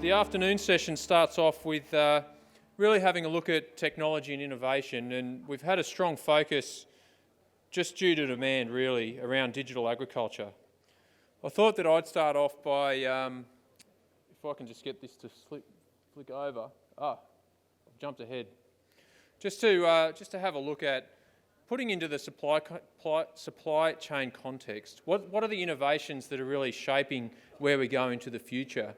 The afternoon session starts off with really having a look at technology and innovation, and we've had a strong focus, just due to demand really, around digital agriculture. I thought that I'd start off by, if I can just get this to flick over. I've jumped ahead. Just to have a look at putting into the supply chain context, what are the innovations that are really shaping where we go into the future?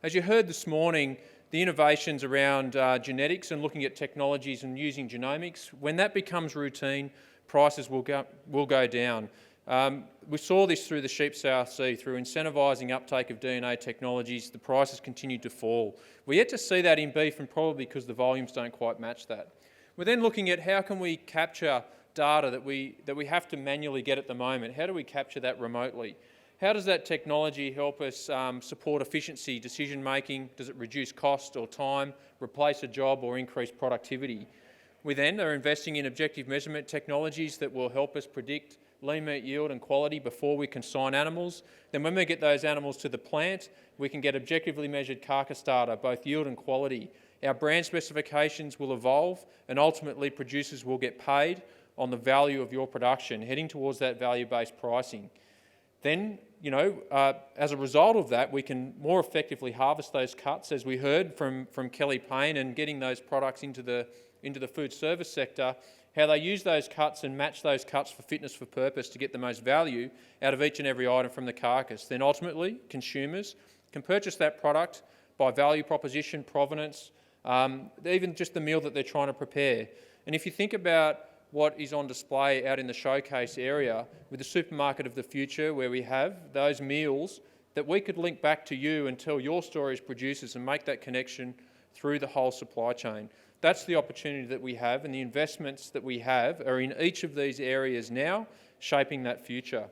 As you heard this morning, the innovations around genetics and looking at technologies and using genomics, when that becomes routine, prices will go down. We saw this through the sheep South Sea, through incentivising uptake of DNA technologies, the prices continued to fall. We're yet to see that in beef, and probably because the volumes don't quite match that. We're then looking at how can we capture data that we have to manually get at the moment. How do we capture that remotely? How does that technology help us support efficiency, decision making? Does it reduce cost or time, replace a job or increase productivity? We then are investing in objective measurement technologies that will help us predict lean meat yield and quality before we consign animals. Then when we get those animals to the plant, we can get objectively measured carcass data, both yield and quality. Our brand specifications will evolve, and ultimately producers will get paid on the value of your production, heading towards that value-based pricing. Then, as a result of that, we can more effectively harvest those cuts, as we heard from Kelly Payne, and getting those products into the food service sector, how they use those cuts and match those cuts for fitness for purpose to get the most value out of each and every item from the carcass. Then ultimately, consumers can purchase that product by value proposition, provenance, even just the meal that they're trying to prepare. And if you think about what is on display out in the showcase area with the supermarket of the future, where we have those meals that we could link back to you and tell your story as producers and make that connection through the whole supply chain. That's the opportunity that we have, and the investments that we have are in each of these areas now, shaping that future.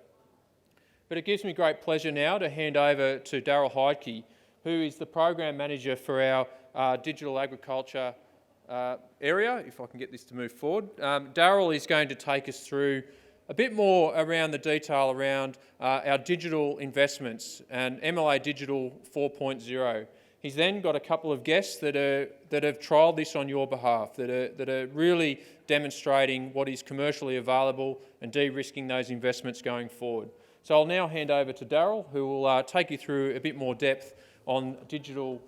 But it gives me great pleasure now to hand over to Darryl Heidke, who is the Program Manager for our digital agriculture area, if I can get this to move forward. Darryl is going to take us through a bit more around the detail around our digital investments and MLA Digital 4.0. He's then got a couple of guests that have trialled this on your behalf, that are really demonstrating what is commercially available and de-risking those investments going forward. So I'll now hand over to Darryl, who will take you through a bit more depth on Digital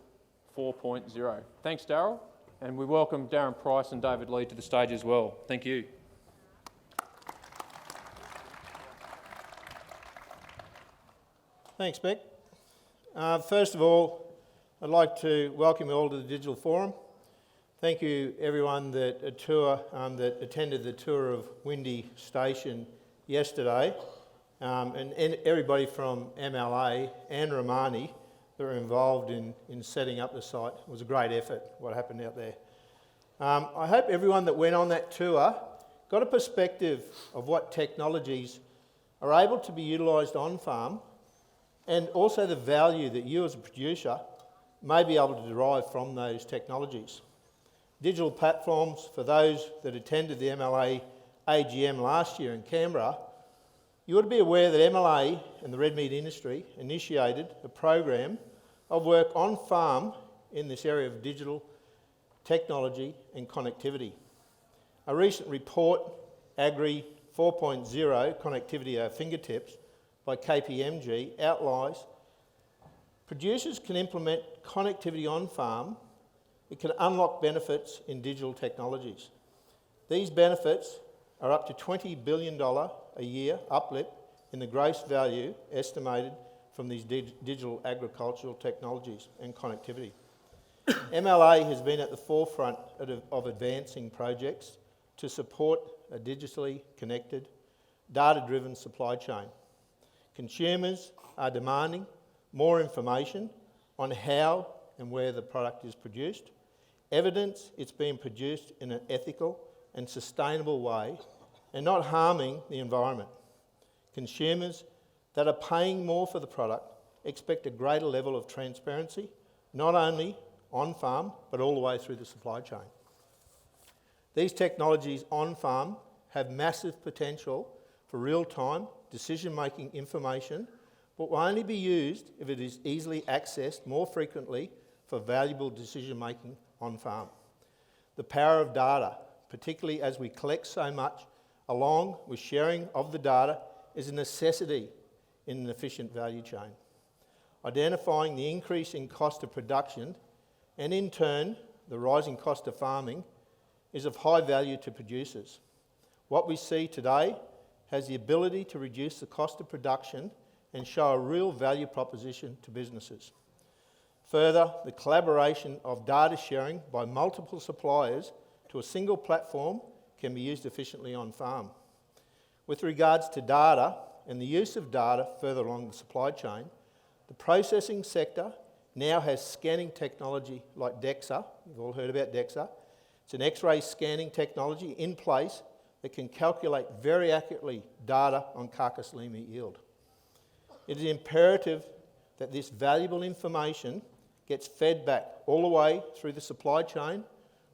4.0. Thanks, Darryl, and we welcome Darren Price and David Lee to the stage as well. Thank you. Thanks, Mick. First of all, I'd like to welcome you all to the Digital Forum. Thank you everyone that attended the tour of Windy Station yesterday, and everybody from MLA and Romani that were involved in setting up the site. It was a great effort, what happened out there. I hope everyone that went on that tour got a perspective of what technologies are able to be utilised on farm, and also the value that you as a producer may be able to derive from those technologies. Digital platforms, for those that attended the MLA AGM last year in Canberra, you ought to be aware that MLA and the red meat industry initiated a program of work on farm in this area of digital technology and connectivity. A recent report, Agri 4.0, Connectivity at Our Fingertips, by KPMG outlines producers can implement connectivity on farm. It can unlock benefits in digital technologies. These benefits are up to $20 billion a year uplift in the gross value estimated from these digital agricultural technologies and connectivity. MLA has been at the forefront of advancing projects to support a digitally connected, data-driven supply chain. Consumers are demanding more information on how and where the product is produced, evidence it's being produced in an ethical and sustainable way and not harming the environment. Consumers that are paying more for the product expect a greater level of transparency, not only on farm, but all the way through the supply chain. These technologies on farm have massive potential for real-time decision-making information, but will only be used if it is easily accessed more frequently for valuable decision making on farm. The power of data, particularly as we collect so much, along with sharing of the data, is a necessity in an efficient value chain. Identifying the increase in cost of production and in turn the rising cost of farming is of high value to producers. What we see today has the ability to reduce the cost of production and show a real value proposition to businesses. Further, the collaboration of data sharing by multiple suppliers to a single platform can be used efficiently on farm. With regards to data and the use of data further along the supply chain, the processing sector now has scanning technology like DEXA. You've all heard about DEXA. It's an X-ray scanning technology in place that can calculate very accurately data on carcass lean meat yield. It is imperative that this valuable information gets fed back all the way through the supply chain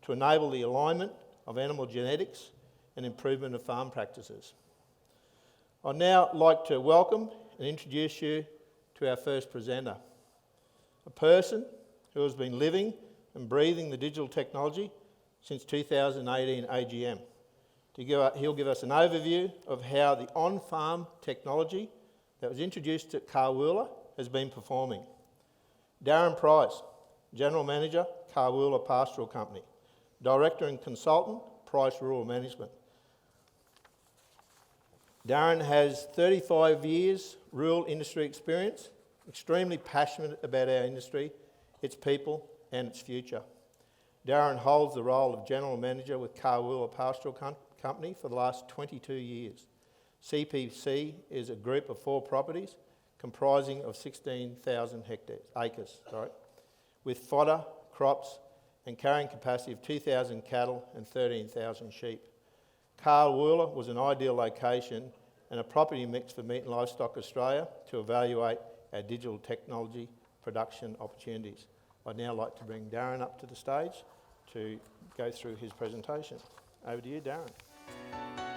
to enable the alignment of animal genetics and improvement of farm practices. I'd now like to welcome and introduce you to our first presenter, a person who has been living and breathing the digital technology since 2018 AGM. He'll give us an overview of how the on-farm technology that was introduced at Carwoola has been performing. Darren Price, General Manager, Carwoola Pastoral Company. Director and Consultant, Price Rural Management. Darren has 35 years rural industry experience, extremely passionate about our industry, its people and its future. Darren holds the role of General Manager with Carwoola Pastoral Company for the last 22 years. CPC is a group of 4 properties comprising of 16,000 acres, with fodder, crops and carrying capacity of 2,000 cattle and 13,000 sheep. Carwoola was an ideal location and a property mix for Meat and Livestock Australia to evaluate our digital technology production opportunities. I'd now like to bring Darren up to the stage to go through his presentation. Over to you, Darren.